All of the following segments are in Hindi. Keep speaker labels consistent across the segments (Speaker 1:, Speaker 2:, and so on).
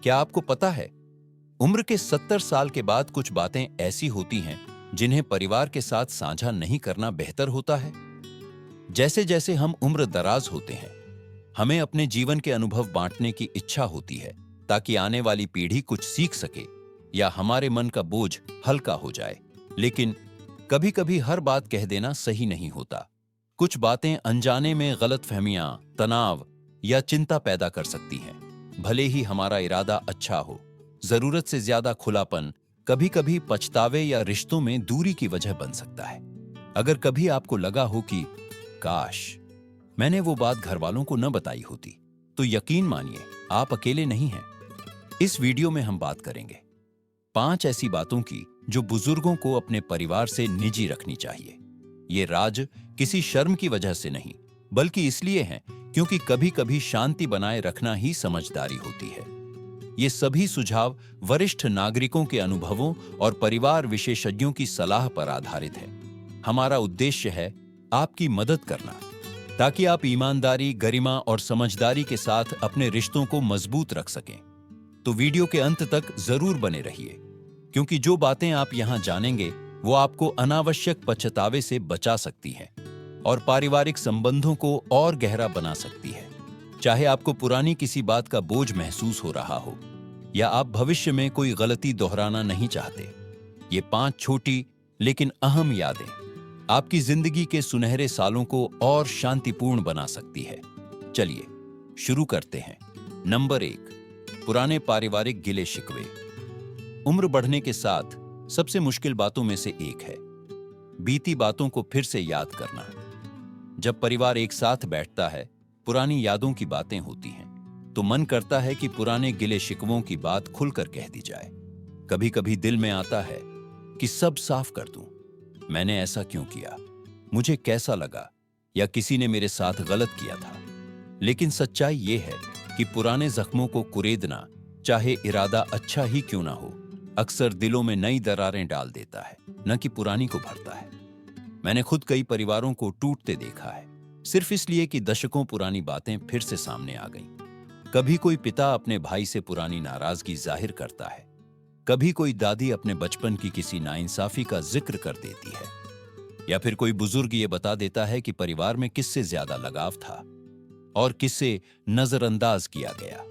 Speaker 1: क्या आपको पता है, उम्र के 70 साल के बाद कुछ बातें ऐसी होती हैं जिन्हें परिवार के साथ साझा नहीं करना बेहतर होता है। जैसे जैसे हम उम्र दराज होते हैं, हमें अपने जीवन के अनुभव बांटने की इच्छा होती है ताकि आने वाली पीढ़ी कुछ सीख सके या हमारे मन का बोझ हल्का हो जाए। लेकिन कभी-कभी हर बात कह देना सही नहीं होता। कुछ बातें अनजाने में गलतफहमियां, तनाव या चिंता पैदा कर सकती हैं। भले ही हमारा इरादा अच्छा हो, जरूरत से ज्यादा खुलापन कभी-कभी पछतावे या रिश्तों में दूरी की वजह बन सकता है। अगर कभी आपको लगा हो कि काश मैंने वो बात घर वालों को न बताई होती, तो यकीन मानिए आप अकेले नहीं हैं। इस वीडियो में हम बात करेंगे 5 ऐसी बातों की जो बुजुर्गों को अपने परिवार से निजी रखनी चाहिए। ये राज किसी शर्म की वजह से नहीं, बल्कि इसलिए है क्योंकि कभी-कभी शांति बनाए रखना ही समझदारी होती है। ये सभी सुझाव वरिष्ठ नागरिकों के अनुभवों और परिवार विशेषज्ञों की सलाह पर आधारित है। हमारा उद्देश्य है आपकी मदद करना, ताकि आप ईमानदारी, गरिमा और समझदारी के साथ अपने रिश्तों को मजबूत रख सकें। तो वीडियो के अंत तक जरूर बने रहिए, क्योंकि जो बातें आप यहां जानेंगे वो आपको अनावश्यक पछतावे से बचा सकती हैं और पारिवारिक संबंधों को और गहरा बना सकती है। चाहे आपको पुरानी किसी बात का बोझ महसूस हो रहा हो या आप भविष्य में कोई गलती दोहराना नहीं चाहते, ये 5 छोटी लेकिन अहम यादें आपकी जिंदगी के सुनहरे सालों को और शांतिपूर्ण बना सकती है। चलिए शुरू करते हैं। नंबर 1, पुराने पारिवारिक गिले शिकवे। उम्र बढ़ने के साथ सबसे मुश्किल बातों में से एक है बीती बातों को फिर से याद करना। जब परिवार एक साथ बैठता है, पुरानी यादों की बातें होती हैं, तो मन करता है कि पुराने गिले शिकवों की बात खुलकर कह दी जाए। कभी-कभी दिल में आता है कि सब साफ कर दूं, मैंने ऐसा क्यों किया, मुझे कैसा लगा, या किसी ने मेरे साथ गलत किया था। लेकिन सच्चाई ये है कि पुराने जख्मों को कुरेदना, चाहे इरादा अच्छा ही क्यों ना हो, अक्सर दिलों में नई दरारें डाल देता है, न कि पुरानी को भरता है। मैंने खुद कई परिवारों को टूटते देखा है, सिर्फ इसलिए कि दशकों पुरानी बातें फिर से सामने आ गईं। कभी कोई पिता अपने भाई से पुरानी नाराजगी जाहिर करता है, कभी कोई दादी अपने बचपन की किसी नाइंसाफी का जिक्र कर देती है, या फिर कोई बुजुर्ग ये बता देता है कि परिवार में किससे ज्यादा लगाव था और किससे नजरअंदाज किया गया।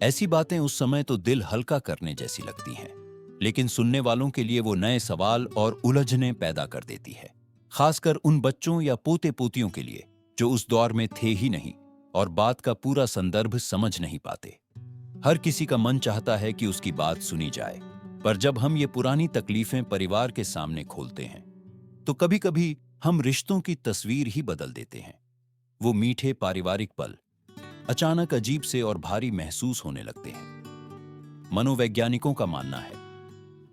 Speaker 1: ऐसी बातें उस समय तो दिल हल्का करने जैसी लगती हैं, लेकिन सुनने वालों के लिए वो नए सवाल और उलझनें पैदा कर देती है, खासकर उन बच्चों या पोते पोतियों के लिए जो उस दौर में थे ही नहीं और बात का पूरा संदर्भ समझ नहीं पाते। हर किसी का मन चाहता है कि उसकी बात सुनी जाए, पर जब हम ये पुरानी तकलीफें परिवार के सामने खोलते हैं, तो कभी-कभी हम रिश्तों की तस्वीर ही बदल देते हैं। वो मीठे पारिवारिक पल अचानक अजीब से और भारी महसूस होने लगते हैं। मनोवैज्ञानिकों का मानना है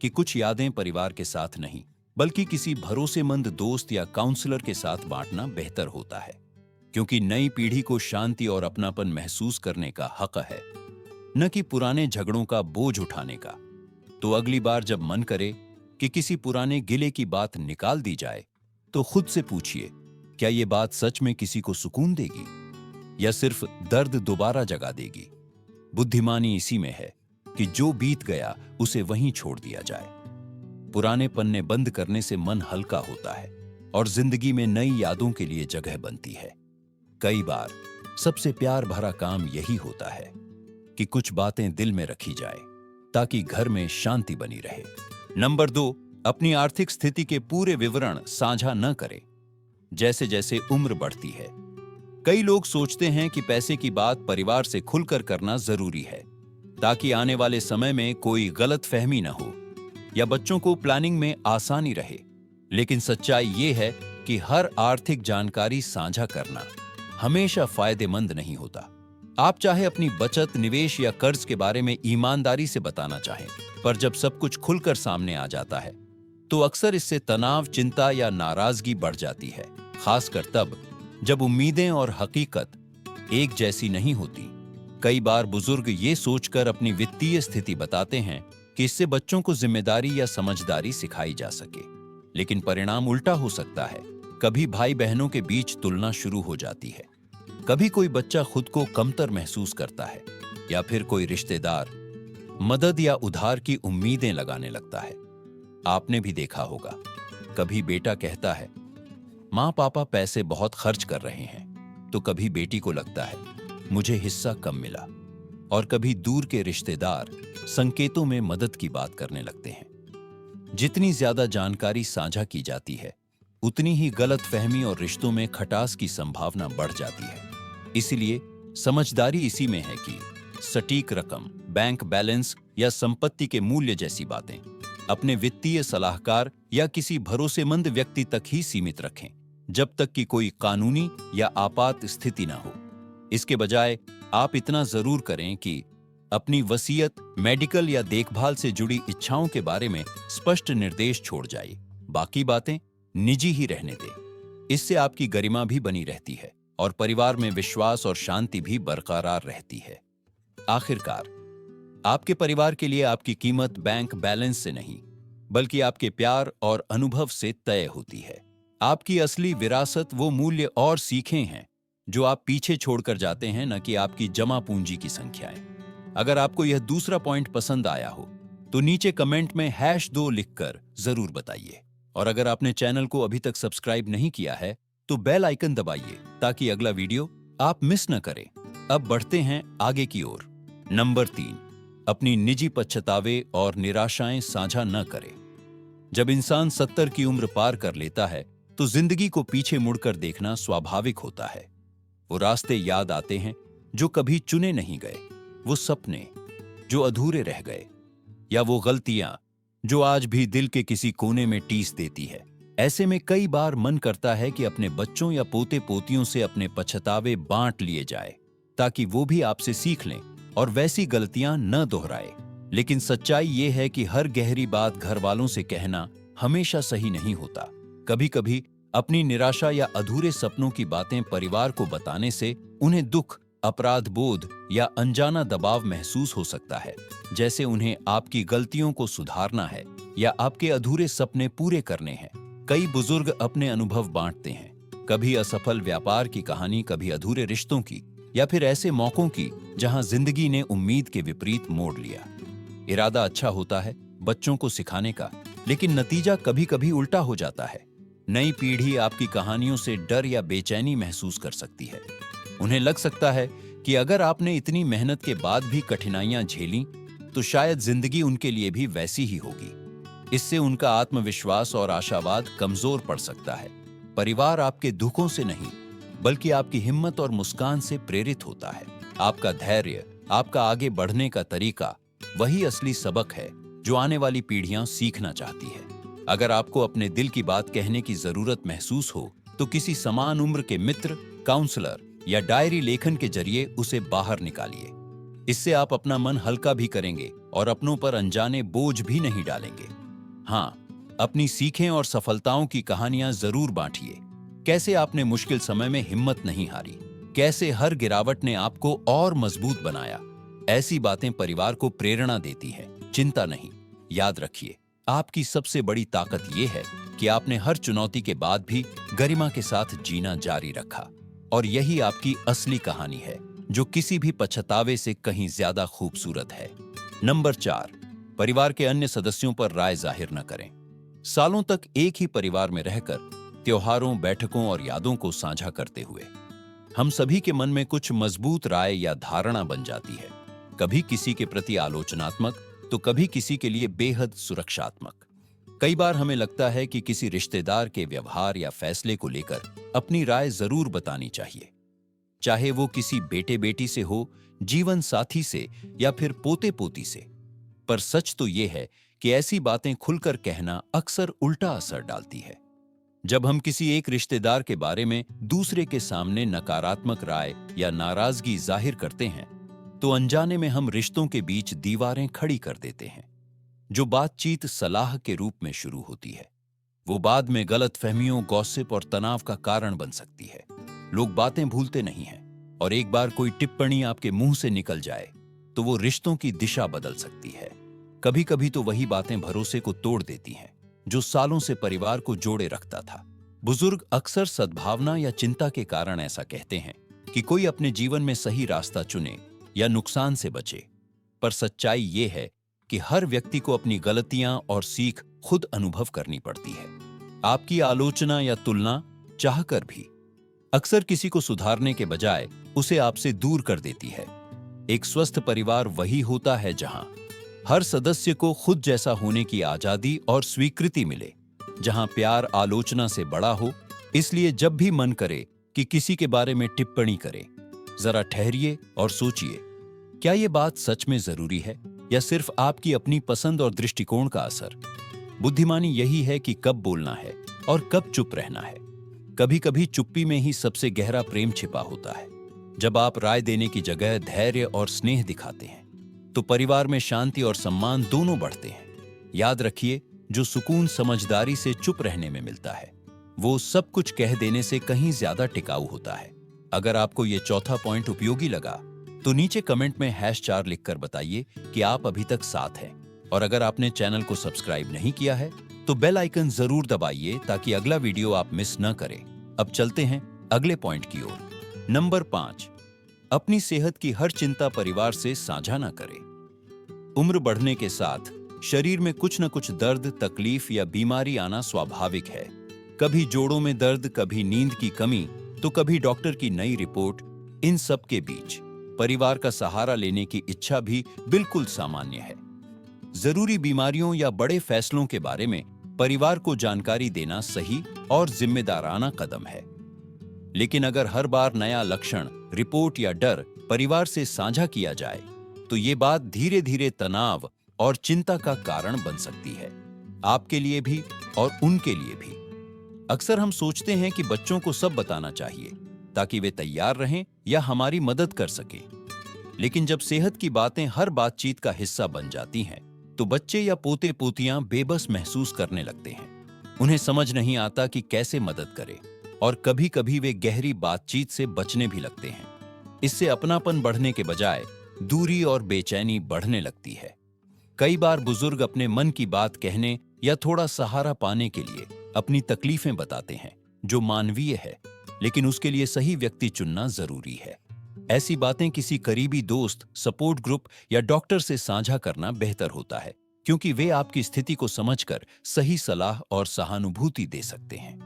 Speaker 1: कि कुछ यादें परिवार के साथ नहीं, बल्कि किसी भरोसेमंद दोस्त या काउंसलर के साथ बांटना बेहतर होता है, क्योंकि नई पीढ़ी को शांति और अपनापन महसूस करने का हक है, न कि पुराने झगड़ों का बोझ उठाने का। तो अगली बार जब मन करे कि किसी पुराने गिले की बात निकाल दी जाए, तो खुद से पूछिए, क्या ये बात सच में किसी को सुकून देगी या सिर्फ दर्द दोबारा जगा देगी? बुद्धिमानी इसी में है कि जो बीत गया उसे वहीं छोड़ दिया जाए। पुराने पन्ने बंद करने से मन हल्का होता है और जिंदगी में नई यादों के लिए जगह बनती है। कई बार सबसे प्यार भरा काम यही होता है कि कुछ बातें दिल में रखी जाए, ताकि घर में शांति बनी रहे। नंबर 2, अपनी आर्थिक स्थिति के पूरे विवरण साझा न करें। जैसे जैसे उम्र बढ़ती है, कई लोग सोचते हैं कि पैसे की बात परिवार से खुलकर करना जरूरी है, ताकि आने वाले समय में कोई गलतफहमी न हो या बच्चों को प्लानिंग में आसानी रहे। लेकिन सच्चाई ये है कि हर आर्थिक जानकारी साझा करना हमेशा फायदेमंद नहीं होता। आप चाहे अपनी बचत, निवेश या कर्ज के बारे में ईमानदारी से बताना चाहें, पर जब सब कुछ खुलकर सामने आ जाता है, तो अक्सर इससे तनाव, चिंता या नाराजगी बढ़ जाती है, खासकर तब जब उम्मीदें और हकीकत एक जैसी नहीं होती। कई बार बुजुर्ग ये सोचकर अपनी वित्तीय स्थिति बताते हैं कि इससे बच्चों को जिम्मेदारी या समझदारी सिखाई जा सके, लेकिन परिणाम उल्टा हो सकता है। कभी भाई बहनों के बीच तुलना शुरू हो जाती है, कभी कोई बच्चा खुद को कमतर महसूस करता है, या फिर कोई रिश्तेदार मदद या उधार की उम्मीदें लगाने लगता है। आपने भी देखा होगा, कभी बेटा कहता है, माँ पापा पैसे बहुत खर्च कर रहे हैं, तो कभी बेटी को लगता है मुझे हिस्सा कम मिला, और कभी दूर के रिश्तेदार संकेतों में मदद की बात करने लगते हैं। जितनी ज्यादा जानकारी साझा की जाती है, उतनी ही गलतफहमी और रिश्तों में खटास की संभावना बढ़ जाती है। इसलिए समझदारी इसी में है कि सटीक रकम, बैंक बैलेंस या संपत्ति के मूल्य जैसी बातें अपने वित्तीय सलाहकार या किसी भरोसेमंद व्यक्ति तक ही सीमित रखें, जब तक कि कोई कानूनी या आपात स्थिति ना हो। इसके बजाय आप इतना जरूर करें कि अपनी वसीयत, मेडिकल या देखभाल से जुड़ी इच्छाओं के बारे में स्पष्ट निर्देश छोड़ जाइए। बाकी बातें निजी ही रहने दें। इससे आपकी गरिमा भी बनी रहती है और परिवार में विश्वास और शांति भी बरकरार रहती है। आखिरकार, आपके परिवार के लिए आपकी कीमत बैंक बैलेंस से नहीं, बल्कि आपके प्यार और अनुभव से तय होती है। आपकी असली विरासत वो मूल्य और सीखें हैं जो आप पीछे छोड़कर जाते हैं, न कि आपकी जमा पूंजी की संख्याएं। अगर आपको यह दूसरा पॉइंट पसंद आया हो तो नीचे कमेंट में #2 लिखकर जरूर बताइए। और अगर आपने चैनल को अभी तक सब्सक्राइब नहीं किया है तो बेल आइकन दबाइए ताकि अगला वीडियो आप मिस न करें। अब बढ़ते हैं आगे की ओर। नंबर 3, अपनी निजी पछतावे और निराशाएं साझा न करें। जब इंसान 70 की उम्र पार कर लेता है तो जिंदगी को पीछे मुड़कर देखना स्वाभाविक होता है। वो रास्ते याद आते हैं जो कभी चुने नहीं गए, वो सपने जो अधूरे रह गए, या वो गलतियां जो आज भी दिल के किसी कोने में टीस देती है। ऐसे में कई बार मन करता है कि अपने बच्चों या पोते पोतियों से अपने पछतावे बांट लिए जाए, ताकि वो भी आपसे सीख लें और वैसी गलतियां न दोहराए। लेकिन सच्चाई ये है कि हर गहरी बात घर वालों से कहना हमेशा सही नहीं होता। कभी कभी अपनी निराशा या अधूरे सपनों की बातें परिवार को बताने से उन्हें दुख, अपराध बोध या अनजाना दबाव महसूस हो सकता है, जैसे उन्हें आपकी गलतियों को सुधारना है या आपके अधूरे सपने पूरे करने हैं। कई बुजुर्ग अपने अनुभव बांटते हैं, कभी असफल व्यापार की कहानी, कभी अधूरे रिश्तों की, या फिर ऐसे मौकों की जहां जिंदगी ने उम्मीद के विपरीत मोड़ लिया। इरादा अच्छा होता है बच्चों को सिखाने का, लेकिन नतीजा कभी कभी उल्टा हो जाता है। नई पीढ़ी आपकी कहानियों से डर या बेचैनी महसूस कर सकती है। उन्हें लग सकता है कि अगर आपने इतनी मेहनत के बाद भी कठिनाइयां झेली तो शायद जिंदगी उनके लिए भी वैसी ही होगी। इससे उनका आत्मविश्वास और आशावाद कमजोर पड़ सकता है। परिवार आपके दुखों से नहीं, बल्कि आपकी हिम्मत और मुस्कान से प्रेरित होता है। आपका धैर्य, आपका आगे बढ़ने का तरीका, वही असली सबक है जो आने वाली पीढ़ियां सीखना चाहती है। अगर आपको अपने दिल की बात कहने की जरूरत महसूस हो तो किसी समान उम्र के मित्र, काउंसलर या डायरी लेखन के जरिए उसे बाहर निकालिए। इससे आप अपना मन हल्का भी करेंगे और अपनों पर अनजाने बोझ भी नहीं डालेंगे। हाँ, अपनी सीखें और सफलताओं की कहानियां जरूर बांटिए। कैसे आपने मुश्किल समय में हिम्मत नहीं हारी, कैसे हर गिरावट ने आपको और मजबूत बनाया। ऐसी बातें परिवार को प्रेरणा देती हैं। चिंता नहीं, याद रखिए, आपकी सबसे बड़ी ताकत यह है कि आपने हर चुनौती के बाद भी गरिमा के साथ जीना जारी रखा। और यही आपकी असली कहानी है, जो किसी भी पछतावे से कहीं ज्यादा खूबसूरत है। नंबर 4, परिवार के अन्य सदस्यों पर राय जाहिर न करें। सालों तक एक ही परिवार में रहकर त्योहारों, बैठकों और यादों को साझा करते हुए हम सभी के मन में कुछ मजबूत राय या धारणा बन जाती है। कभी किसी के प्रति आलोचनात्मक तो कभी किसी के लिए बेहद सुरक्षात्मक। कई बार हमें लगता है कि किसी रिश्तेदार के व्यवहार या फैसले को लेकर अपनी राय जरूर बतानी चाहिए, चाहे वो किसी बेटे बेटी से हो, जीवन साथी से या फिर पोते पोती से। पर सच तो ये है कि ऐसी बातें खुलकर कहना अक्सर उल्टा असर डालती है। जब हम किसी एक रिश्तेदार के बारे में दूसरे के सामने नकारात्मक राय या नाराजगी जाहिर करते हैं तो अनजाने में हम रिश्तों के बीच दीवारें खड़ी कर देते हैं। जो बातचीत सलाह के रूप में शुरू होती है, वो बाद में गलतफहमियों, गॉसिप और तनाव का कारण बन सकती है। लोग बातें भूलते नहीं हैं, और एक बार कोई टिप्पणी आपके मुंह से निकल जाए तो वो रिश्तों की दिशा बदल सकती है। कभी कभी तो वही बातें भरोसे को तोड़ देती हैं जो सालों से परिवार को जोड़े रखता था। बुजुर्ग अक्सर सद्भावना या चिंता के कारण ऐसा कहते हैं कि कोई अपने जीवन में सही रास्ता चुने या नुकसान से बचे। पर सच्चाई ये है कि हर व्यक्ति को अपनी गलतियां और सीख खुद अनुभव करनी पड़ती है। आपकी आलोचना या तुलना चाहकर भी अक्सर किसी को सुधारने के बजाय उसे आपसे दूर कर देती है। एक स्वस्थ परिवार वही होता है जहां हर सदस्य को खुद जैसा होने की आजादी और स्वीकृति मिले, जहां प्यार आलोचना से बड़ा हो। इसलिए जब भी मन करे कि किसी के बारे में टिप्पणी करें, जरा ठहरिए और सोचिए, क्या यह बात सच में जरूरी है या सिर्फ आपकी अपनी पसंद और दृष्टिकोण का असर? बुद्धिमानी यही है कि कब बोलना है और कब चुप रहना है। कभी कभी चुप्पी में ही सबसे गहरा प्रेम छिपा होता है। जब आप राय देने की जगह धैर्य और स्नेह दिखाते हैं, तो परिवार में शांति और सम्मान दोनों बढ़ते हैं। याद रखिए, जो सुकून समझदारी से चुप रहने में मिलता है, वो सब कुछ कह देने से कहीं ज्यादा टिकाऊ होता है। अगर आपको ये चौथा पॉइंट उपयोगी लगा, तो नीचे कमेंट में #4 लिखकर बताइए कि आप अभी तक साथ हैं। और अगर आपने चैनल को सब्सक्राइब नहीं किया है, तो बेल आइकन जरूर दबाइए ताकि अगला वीडियो आप मिस न करें। अब चलते हैं अगले पॉइंट की ओर। नंबर 5, अपनी सेहत की हर चिंता परिवार से साझा न करें। उम्र बढ़ने के साथ शरीर में कुछ न कुछ दर्द, तकलीफ या बीमारी आना स्वाभाविक है। कभी जोड़ों में दर्द, कभी नींद की कमी, तो कभी डॉक्टर की नई रिपोर्ट। इन सब के बीच परिवार का सहारा लेने की इच्छा भी बिल्कुल सामान्य है। जरूरी बीमारियों या बड़े फैसलों के बारे में परिवार को जानकारी देना सही और जिम्मेदाराना कदम है। लेकिन अगर हर बार नया लक्षण, रिपोर्ट या डर परिवार से साझा किया जाए, तो ये बात धीरे धीरे तनाव और चिंता का कारण बन सकती है, आपके लिए भी और उनके लिए भी। अक्सर हम सोचते हैं कि बच्चों को सब बताना चाहिए ताकि वे तैयार रहें या हमारी मदद कर सकें। लेकिन जब सेहत की बातें हर बातचीत का हिस्सा बन जाती हैं, तो बच्चे या पोते पोतियां बेबस महसूस करने लगते हैं। उन्हें समझ नहीं आता कि कैसे मदद करें, और कभी कभी वे गहरी बातचीत से बचने भी लगते हैं। इससे अपनापन बढ़ने के बजाय दूरी और बेचैनी बढ़ने लगती है। कई बार बुजुर्ग अपने मन की बात कहने या थोड़ा सहारा पाने के लिए अपनी तकलीफें बताते हैं, जो मानवीय है, लेकिन उसके लिए सही व्यक्ति चुनना जरूरी है। ऐसी बातें किसी करीबी दोस्त, सपोर्ट ग्रुप या डॉक्टर से साझा करना बेहतर होता है, क्योंकि वे आपकी स्थिति को समझकर सही सलाह और सहानुभूति दे सकते हैं।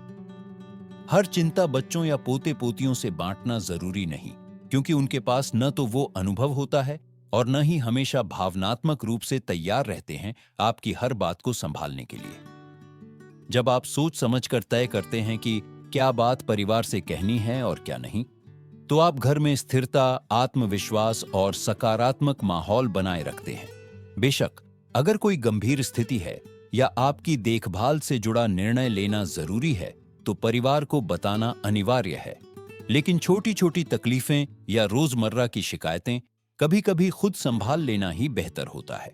Speaker 1: हर चिंता बच्चों या पोते पोतियों से बांटना जरूरी नहीं, क्योंकि उनके पास न तो वो अनुभव होता है और न ही हमेशा भावनात्मक रूप से तैयार रहते हैं आपकी हर बात को संभालने के लिए। जब आप सोच समझकर तय करते हैं कि क्या बात परिवार से कहनी है और क्या नहीं, तो आप घर में स्थिरता, आत्मविश्वास और सकारात्मक माहौल बनाए रखते हैं। बेशक अगर कोई गंभीर स्थिति है या आपकी देखभाल से जुड़ा निर्णय लेना जरूरी है, तो परिवार को बताना अनिवार्य है। लेकिन छोटी छोटी तकलीफें या रोजमर्रा की शिकायतें कभी कभी खुद संभाल लेना ही बेहतर होता है।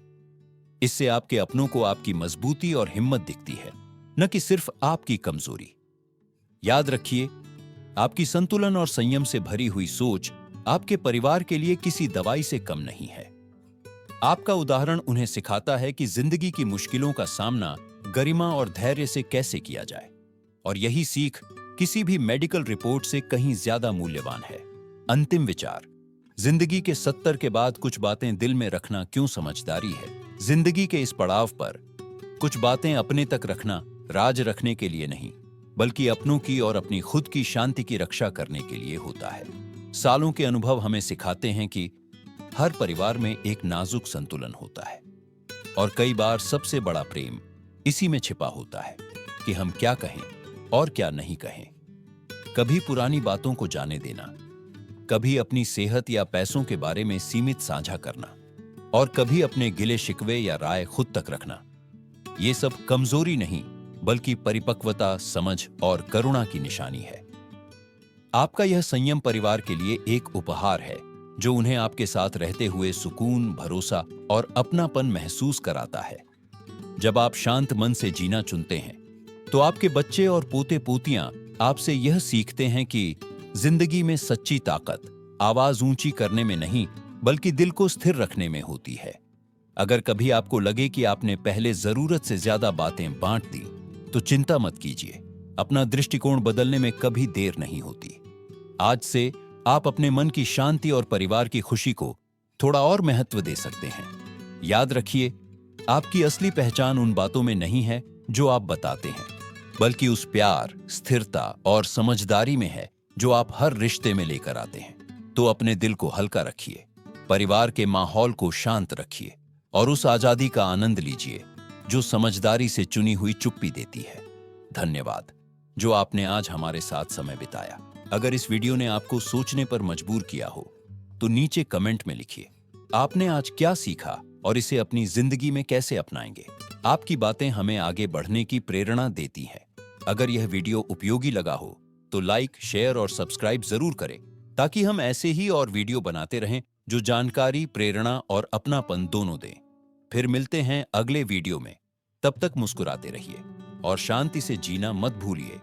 Speaker 1: इससे आपके अपनों को आपकी मजबूती और हिम्मत दिखती है, न कि सिर्फ आपकी कमजोरी। याद रखिए, आपकी संतुलन और संयम से भरी हुई सोच आपके परिवार के लिए किसी दवाई से कम नहीं है। आपका उदाहरण उन्हें सिखाता है कि जिंदगी की मुश्किलों का सामना गरिमा और धैर्य से कैसे किया जाए, और यही सीख किसी भी मेडिकल रिपोर्ट से कहीं ज्यादा मूल्यवान है। अंतिम विचार, जिंदगी के 70 के बाद कुछ बातें दिल में रखना क्यों समझदारी है। जिंदगी के इस पड़ाव पर कुछ बातें अपने तक रखना राज रखने के लिए नहीं, बल्कि अपनों की और अपनी खुद की शांति की रक्षा करने के लिए होता है। सालों के अनुभव हमें सिखाते हैं कि हर परिवार में एक नाजुक संतुलन होता है, और कई बार सबसे बड़ा प्रेम इसी में छिपा होता है कि हम क्या कहें और क्या नहीं कहें। कभी पुरानी बातों को जाने देना, कभी अपनी सेहत या पैसों के बारे में सीमित साझा करना, और कभी अपने गिले शिकवे या राय खुद तक रखना। ये सब कमजोरी नहीं, बल्कि परिपक्वता, समझ और करुणा की निशानी है। आपका यह संयम परिवार के लिए एक उपहार है, जो उन्हें आपके साथ रहते हुए सुकून, भरोसा और अपनापन महसूस कराता है। जब आप शांत मन से जीना चुनते हैं, तो आपके बच्चे और पोते पोतियां आपसे यह सीखते हैं कि जिंदगी में सच्ची ताकत आवाज ऊंची करने में नहीं, बल्कि दिल को स्थिर रखने में होती है। अगर कभी आपको लगे कि आपने पहले जरूरत से ज्यादा बातें बांट दी, तो चिंता मत कीजिए। अपना दृष्टिकोण बदलने में कभी देर नहीं होती। आज से आप अपने मन की शांति और परिवार की खुशी को थोड़ा और महत्व दे सकते हैं। याद रखिए, आपकी असली पहचान उन बातों में नहीं है जो आप बताते हैं, बल्कि उस प्यार, स्थिरता और समझदारी में है जो आप हर रिश्ते में लेकर आते हैं। तो अपने दिल को हल्का रखिए, परिवार के माहौल को शांत रखिए और उस आजादी का आनंद लीजिए जो समझदारी से चुनी हुई चुप्पी देती है। धन्यवाद जो आपने आज हमारे साथ समय बिताया। अगर इस वीडियो ने आपको सोचने पर मजबूर किया हो तो नीचे कमेंट में लिखिए आपने आज क्या सीखा और इसे अपनी जिंदगी में कैसे अपनाएंगे। आपकी बातें हमें आगे बढ़ने की प्रेरणा देती हैं। अगर यह वीडियो उपयोगी लगा हो तो लाइक, शेयर और सब्सक्राइब जरूर करें ताकि हम ऐसे ही और वीडियो बनाते रहें जो जानकारी, प्रेरणा और अपनापन दोनों दें। फिर मिलते हैं अगले वीडियो में। तब तक मुस्कुराते रहिए और शांति से जीना मत भूलिए।